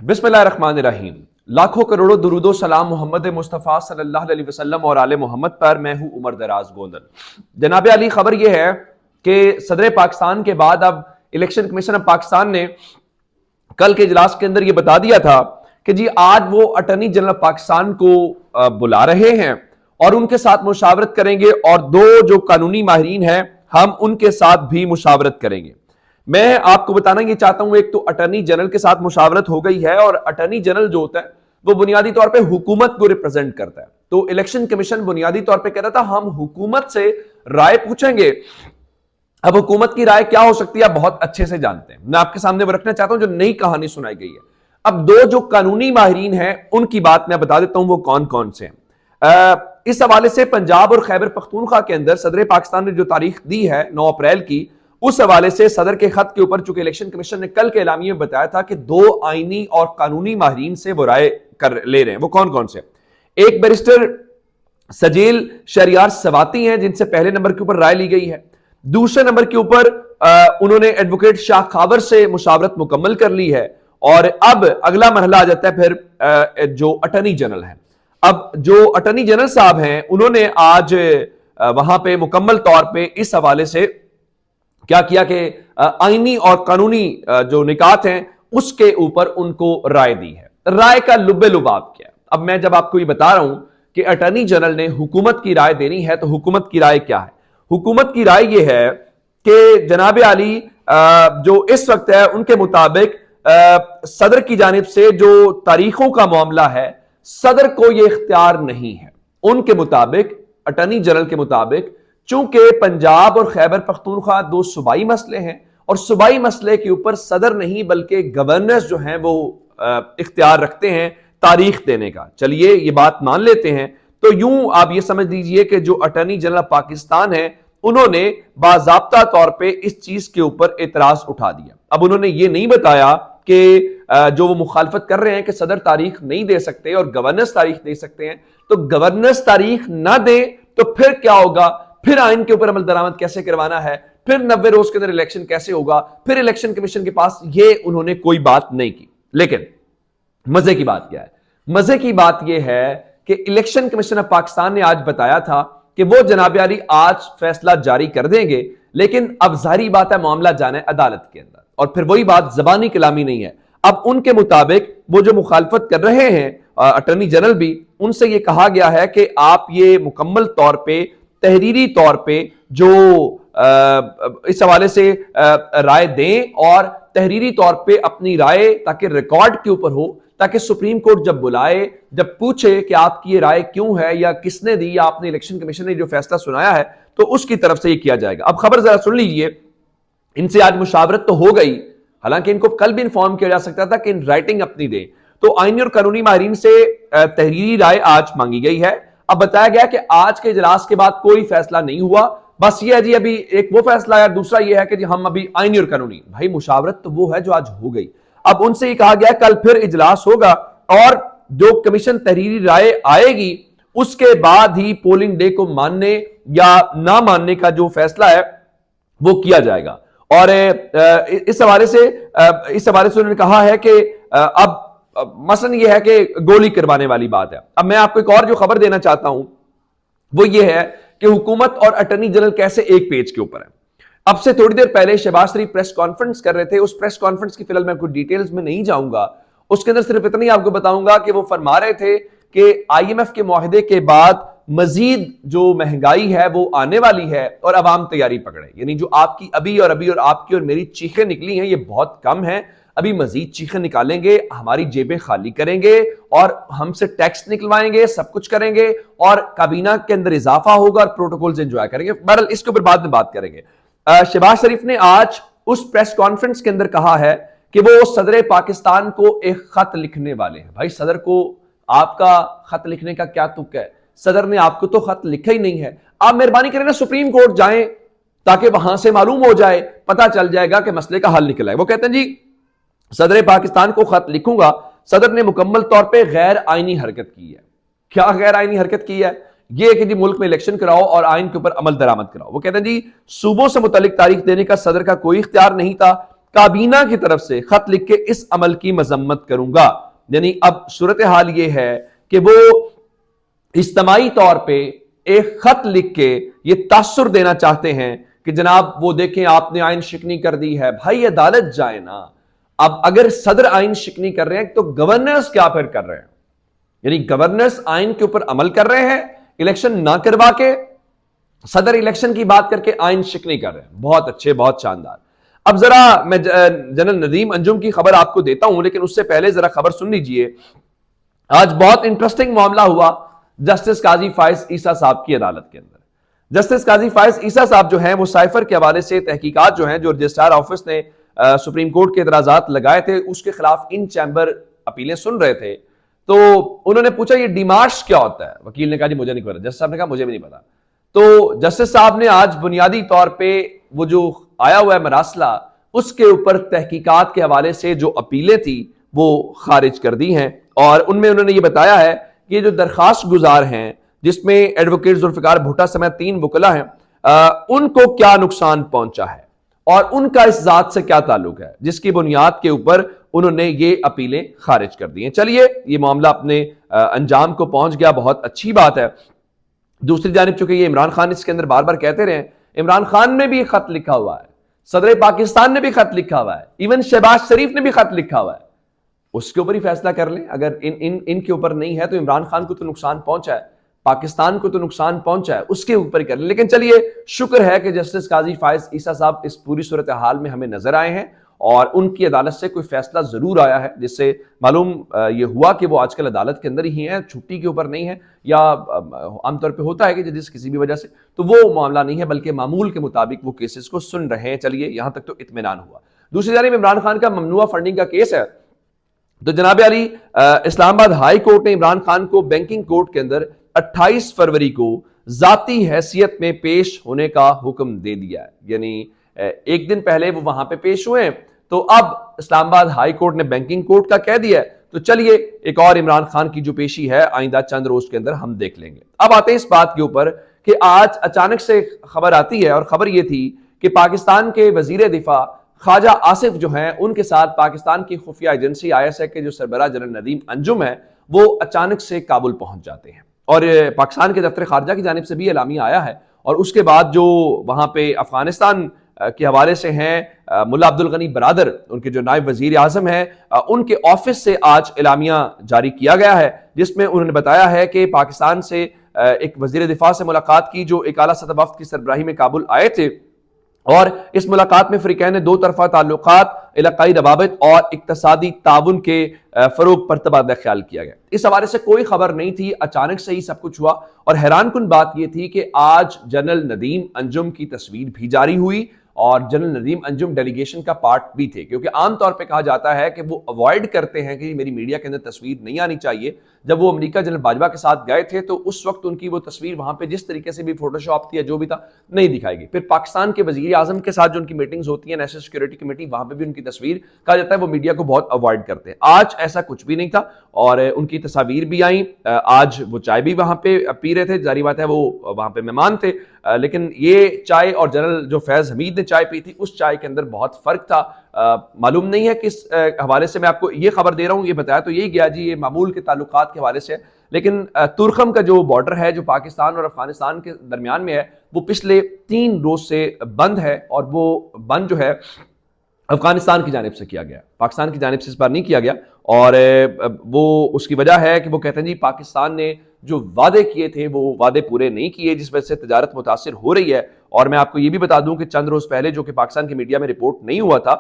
बिस्मिल्लाहिर्रहमानिर्रहीम। लाखों करोड़ों दुरूदो सलाम मोहम्मद मुस्तफ़ा सल्लल्लाहु अलैहि वसल्लम और आले मोहम्मद पर। मैं हूं उमर दराज गोंदल। जनाब अली, खबर यह है कि सदर पाकिस्तान के बाद अब इलेक्शन कमीशन ऑफ पाकिस्तान ने कल के इजलास के अंदर यह बता दिया था कि जी आज वो अटॉर्नी जनरल पाकिस्तान को बुला रहे हैं और उनके साथ मुशावरत करेंगे और दो जो कानूनी माहिरीन हैं हम उनके साथ भी मुशावरत करेंगे। मैं आपको बताना ये चाहता हूं, एक तो अटॉर्नी जनरल के साथ मुशावरत हो गई है और अटॉर्नी जनरल जो होता है वो बुनियादी तौर पे हुकूमत को रिप्रेजेंट करता है। तो इलेक्शन कमीशन बुनियादी तौर पे कह रहा था हम हुकूमत से राय पूछेंगे। अब हुकूमत की राय क्या हो सकती है आप बहुत अच्छे से जानते हैं, मैं आपके सामने वो रखना चाहता हूं जो नई कहानी सुनाई गई है। अब दो जो कानूनी माहिरीन हैं उनकी बात मैं बता देता हूं वो कौन कौन से हैं। इस हवाले से पंजाब और खैबर पख्तूनख्वा के अंदर सदर पाकिस्तान ने जो तारीख दी है 9 अप्रैल की, उस हवाले से सदर के खत के ऊपर चूंकि इलेक्शन कमीशन ने कल के एलामिये में बताया था कि दो आईनी और कानूनी माहिरीन से वो राय कर ले रहे हैं। वो कौन कौन से? एक बैरिस्टर सजील शरियार सवाती हैं जिनसे पहले नंबर के ऊपर राय ली गई है। दूसरे नंबर के ऊपर उन्होंने एडवोकेट शाह खावर से मुशावरत मुकम्मल कर ली है और अब अगला मरहला आ जाता है फिर जो अटॉर्नी जनरल है। अब जो अटॉर्नी जनरल साहब हैं उन्होंने आज वहां पे मुकम्मल तौर पे इस हवाले से क्या किया कि आईनी और कानूनी जो निकात हैं उसके ऊपर उनको राय दी है। राय का लुब्बे लुबाब क्या है? अब मैं जब आपको ये बता रहा हूं कि अटॉर्नी जनरल ने हुकूमत की राय देनी है तो हुकूमत की राय क्या है? हुकूमत की राय यह है कि जनाब आली जो इस वक्त है उनके मुताबिक सदर की जानिब से जो तारीखों का मामला है सदर को यह इख्तियार नहीं है। उनके मुताबिक, अटॉर्नी जनरल के मुताबिक, चूंकि पंजाब और खैबर पख्तूनख्वा दो सूबाई मसले हैं और सूबाई मसले के ऊपर सदर नहीं बल्कि गवर्नर्स जो हैं वो इख्तियार रखते हैं तारीख देने का। चलिए ये बात मान लेते हैं तो यूं आप ये समझ लीजिए कि जो अटॉर्नी जनरल पाकिस्तान है उन्होंने बाज़ाब्ता तौर पे इस चीज के ऊपर एतराज उठा दिया। अब उन्होंने ये नहीं बताया कि जो वो मुखालफत कर रहे हैं कि सदर तारीख नहीं दे सकते और गवर्नर्स तारीख दे सकते हैं, तो गवर्नर्स तारीख ना दे तो फिर क्या होगा, फिर आइन के ऊपर अमल दरामद कैसे करवाना है, फिर 90 रोज के अंदर इलेक्शन कैसे होगा, फिर इलेक्शन कमीशन के पास ये उन्होंने कोई बात नहीं की। लेकिन मजे की बात क्या है? मजे की बात यह है कि इलेक्शन कमीशन ऑफ पाकिस्तान ने आज बताया था कि वो जनाब आली आज फैसला जारी कर देंगे, लेकिन अब जारी बात है मामला जाना है अदालत के अंदर और फिर वही बात जबानी कलामी नहीं है। अब उनके मुताबिक वो जो मुखालफत कर रहे हैं अटॉर्नी जनरल भी, उनसे ये कहा गया है कि आप ये मुकम्मल तौर पे तहरीरी तौर पे जो इस हवाले से राय दें और तहरीरी तौर पे अपनी राय ताकि रिकॉर्ड के ऊपर हो, ताकि सुप्रीम कोर्ट जब बुलाए, जब पूछे कि आपकी ये राय क्यों है या किसने दी या आपने इलेक्शन कमीशन ने जो फैसला सुनाया है, तो उसकी तरफ से ये किया जाएगा। अब खबर जरा सुन लीजिए। इनसे आज मुशावरत तो हो गई, हालांकि इनको कल भी इंफॉर्म किया जा सकता था कि इन राइटिंग अपनी दे। तो आईनी और कानूनी माहिरीन से तहरीरी राय आज मांगी गई है। अब बताया गया कि आज के इजलास के बाद कोई फैसला नहीं हुआ, बस ये है जी अभी एक वो फैसला है, दूसरा ये है कि जी हम अभी आईनी और कानूनी, भाई मुशावरत तो वो है जो आज हो गई। अब उनसे ये कहा गया कल फिर इजलास होगा और जो कमीशन तहरीरी राय आएगी उसके बाद ही पोलिंग डे को मानने या ना मानने का जो फैसला है वो किया जाएगा। और इस हवाले से उन्होंने कहा है कि अब मसलन यह है कि गोली करवाने वाली बात है। अब मैं आपको एक और जो खबर देना चाहता हूं वो ये है कि हुकूमत और अटॉर्नी जनरल कैसे एक पेज के ऊपर है। अब से थोड़ी देर पहले शहबाज शरीफ प्रेस कॉन्फ्रेंस कर रहे थे। उस प्रेस कॉन्फ्रेंस की फिलहाल मैं कुछ डिटेल्स में नहीं जाऊंगा, उसके अंदर सिर्फ इतना ही आपको बताऊंगा कि वो फरमा रहे थे कि आईएमएफ के मुआहदे के बाद मजीद जो महंगाई है वो आने वाली है और अवाम तैयारी पकड़े, यानी जो आपकी अभी और आपकी और मेरी चीखें निकली हैं ये बहुत कम है, अभी मजीद चीखें निकालेंगे, हमारी जेबें खाली करेंगे और हमसे टैक्स निकलवाएंगे, सब कुछ करेंगे और काबीना के अंदर इजाफा होगा और प्रोटोकॉल्स एंजॉय करेंगे। बहरहाल इसके ऊपर बाद में बात करेंगे। शहबाज शरीफ ने आज उस प्रेस कॉन्फ्रेंस के अंदर कहा है कि वो सदर पाकिस्तान को एक खत लिखने वाले हैं। भाई सदर को आपका खत लिखने का क्या तुक है? सदर ने आपको तो खत लिखा ही नहीं है। आप मेहरबानी करें ना सुप्रीम कोर्ट जाएं ताकि वहां से मालूम हो जाए, पता चल जाएगा कि मसले का हल निकला है। वो कहते हैं जी सदर पाकिस्तान को खत लिखूंगा, सदर ने मुकम्मल तौर पे गैर आईनी हरकत की है। क्या गैर आईनी हरकत की है? ये कि जी मुल्क में इलेक्शन कराओ और आइन के ऊपर अमल दरामद कराओ। वो कहते हैं जी सूबों से मुतल्लिक तारीख देने का सदर का कोई इख्तियार नहीं था, काबीना की तरफ से खत लिख के इस अमल की मजम्मत करूंगा। यानी अब सूरत हाल यह है कि वो इज्तमाई तौर पे एक खत लिख के ये तासुर देना चाहते हैं कि जनाब वो देखें आपने आइन शिकनी कर दी है। भाई अदालत जाए ना। अब अगर सदर आइन शिकनी कर रहे हैं तो गवर्नर्स क्या फिर कर रहे हैं? यानी गवर्नर्स आइन के ऊपर अमल कर रहे हैं, इलेक्शन ना करवा के सदर इलेक्शन की बात करके आइन शिकनी कर रहे हैं। बहुत अच्छे, बहुत शानदार। अब जरा मैं जनरल नदीम अंजुम की खबर आपको देता हूं, लेकिन उससे पहले जरा खबर सुन लीजिए। आज बहुत इंटरेस्टिंग मामला हुआ जस्टिस काजी फायज ईसा साहब की अदालत के अंदर। जस्टिस काजी फायज ईसा साहब जो हैं वो साइफर के हवाले से तहकीकात जो हैं, जो रजिस्ट्रार ऑफिस ने सुप्रीम कोर्ट के एतराजात लगाए थे उसके खिलाफ इन चैम्बर अपीलें सुन रहे थे। तो उन्होंने पूछा ये डिमार्श क्या होता है? वकील ने कहा जी मुझे नहीं पता। जस्टिस साहब ने कहा मुझे भी नहीं पता। तो जस्टिस साहब ने आज बुनियादी तौर पे वो जो आया हुआ है मरासला उसके ऊपर तहकीकात के हवाले से जो अपीलें थी वो खारिज कर दी हैं, और उनमें उन्होंने ये बताया है कि ये जो दरखास्त गुजार हैं जिसमें एडवोकेट जुल्फिकार भुट्टा समेत 3 वकला हैं, उनको क्या नुकसान पहुंचा है और उनका इस जात से क्या ताल्लुक है, जिसकी बुनियाद के ऊपर उन्होंने ये अपीलें खारिज कर दी हैं। चलिए ये मामला अपने अंजाम को पहुंच गया, बहुत अच्छी बात है। दूसरी जानिब चूंकि ये इमरान खान इसके अंदर बार बार कहते रहे, इमरान खान ने भी खत लिखा हुआ है, सदर पाकिस्तान ने भी खत लिखा हुआ है, इवन शहबाज शरीफ ने भी खत लिखा हुआ है। उसके ऊपर ही फैसला कर लें। अगर इनके ऊपर नहीं है तो इमरान खान को तो नुकसान पहुंचा है, पाकिस्तान को तो नुकसान पहुंचा है, उसके ऊपर ही कर लें। लेकिन चलिए शुक्र है कि जस्टिस काजी फायज ईसा साहब इस पूरी सूरत हाल में हमें नजर आए हैं और उनकी अदालत से कोई फैसला जरूर आया है, जिससे मालूम ये हुआ कि वो आजकल अदालत के अंदर ही हैं, छुट्टी के ऊपर नहीं है, या आमतौर पे होता है कि जिस किसी भी वजह से, तो वो मामला नहीं है बल्कि मामूल के मुताबिक वो केसेस को सुन रहे हैं। चलिए यहां तक तो इत्मीनान हुआ। दूसरी जानिब इमरान खान का ममनुआ फंडिंग का केस है, तो जनाब अली इस्लामाबाद हाई कोर्ट ने इमरान खान को बैंकिंग कोर्ट के अंदर 28 फरवरी को जाती हैसियत में पेश होने का हुक्म दे दिया है। यानी एक दिन पहले वो वहां पे पेश हुए, तो अब इस्लामाबाद हाई कोर्ट ने बैंकिंग कोर्ट का कह दिया है। तो चलिए एक और इमरान खान की जो पेशी है आइंदा चंद रोज के अंदर हम देख लेंगे। अब आते हैं इस बात के ऊपर कि आज अचानक से खबर आती है, और खबर यह थी कि पाकिस्तान के वजीर दिफा ख्वाजा आसिफ जो हैं उनके साथ पाकिस्तान की खुफिया एजेंसी ISI के जो सरबराह जनरल नदीम अंजुम है वो अचानक से काबुल पहुंच जाते हैं, और पाकिस्तान के दफ्तर खारजा की जानिब से भी एलामिया आया है। और उसके बाद जो वहां पे अफगानिस्तान के हवाले से हैं मुल्ला अब्दुल गनी बरादर, उनके जो नायब वजीर आजम हैं, उनके ऑफिस से आज एलामिया जारी किया गया है, जिसमें उन्होंने बताया है कि पाकिस्तान से एक वजीर दिफा से मुलाकात की जो एक आला सतह वफ्द की सरबराही में काबुल आए थे, और इस मुलाकात में फ्रीकैन ने 2 तरफा ताल्लुकात, इलाकाई रवाबित और इक्तसादी ताउन के फरोग पर तबादला ख्याल किया गया। इस हवाले से कोई खबर नहीं थी, अचानक से ही सब कुछ हुआ। और हैरान कुन बात यह थी कि आज जनरल नदीम अंजुम की तस्वीर भी जारी हुई, और जनरल नदीम अंजुम डेलीगेशन का पार्ट भी थे, क्योंकि आमतौर पे कहा जाता है कि वो अवॉइड करते हैं कि मेरी मीडिया के अंदर तस्वीर नहीं आनी चाहिए। जब वो अमेरिका जनरल बाजवा के साथ गए थे तो उस वक्त उनकी वो तस्वीर वहां पे जिस तरीके से भी फोटोशॉप थी या जो भी था नहीं दिखाएगी। फिर पाकिस्तान के वजीर आजम के साथ जो उनकी मीटिंग्स होती है नेशनल सिक्योरिटी कमेटी, वहां पर भी उनकी तस्वीर कहा जाता है वो मीडिया को बहुत अवॉइड करते हैं। आज ऐसा कुछ भी नहीं था, और उनकी तस्वीर भी आई। आज वो चाय भी वहां पे पी रहे थे, जारी बात है वो वहां पे मेहमान थे, लेकिन ये चाय और जनरल जो फैज हमीद ने चाय पी थी उस चाय के अंदर बहुत फर्क था। मालूम नहीं है किस हवाले से मैं आपको ये खबर दे रहा हूं, ये बताया तो यही गया जी ये मामूल के ताल्लुकात के हवाले से। लेकिन तुरखम का जो बॉर्डर है जो पाकिस्तान और अफगानिस्तान के दरमियान में है वो पिछले 3 रोज से बंद है, और वो बंद जो है अफगानिस्तान की जानिब से किया गया, पाकिस्तान की जानिब से इस बार नहीं किया गया। और वो उसकी वजह है कि वो कहते हैं जी पाकिस्तान ने जो वादे किए थे वो वादे पूरे नहीं किए, जिस वजह से तजारत मुतासिर हो रही है। और मैं आपको ये भी बता दूं कि चंद रोज पहले, जो कि पाकिस्तान की मीडिया में रिपोर्ट नहीं हुआ था,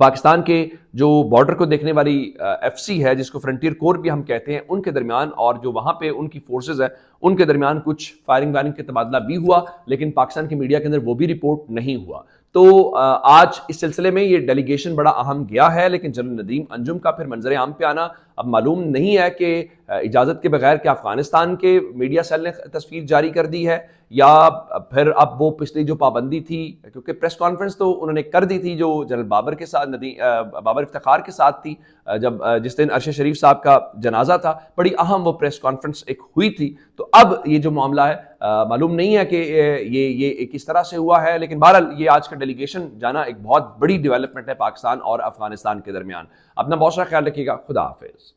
पाकिस्तान के जो बॉर्डर को देखने वाली FC है, जिसको फ्रंटियर कोर भी हम कहते हैं, उनके दरमियान और जो वहां पे उनकी फोर्सेज है उनके दरमियान कुछ फायरिंग वायरिंग के तबादला भी हुआ, लेकिन पाकिस्तान की मीडिया के अंदर वो भी रिपोर्ट नहीं हुआ। तो आज इस सिलसिले में ये डेलीगेशन बड़ा अहम गया है, लेकिन जनरल नदीम अंजुम का फिर मंजर आम पे आना अब मालूम नहीं है कि इजाज़त के बगैर क्या अफगानिस्तान के मीडिया सेल ने तस्वीर जारी कर दी है, या फिर अब वो पिछली जो पाबंदी थी, क्योंकि प्रेस कॉन्फ्रेंस तो उन्होंने कर दी थी जो जनरल बाबर के साथ, बाबर इफ्तिखार के साथ थी, जब जिस दिन अरशद शरीफ साहब का जनाजा था, बड़ी अहम वो प्रेस कॉन्फ्रेंस एक हुई थी। तो अब ये जो मामला है, मालूम नहीं है कि ये किस तरह से हुआ है, लेकिन बहरहाल ये आज का डेलीगेशन जाना एक बहुत बड़ी डेवलपमेंट है पाकिस्तान और अफगानिस्तान के दरमियान। अपना बहुत सारा ख्याल रखिएगा। खुदा हाफिज।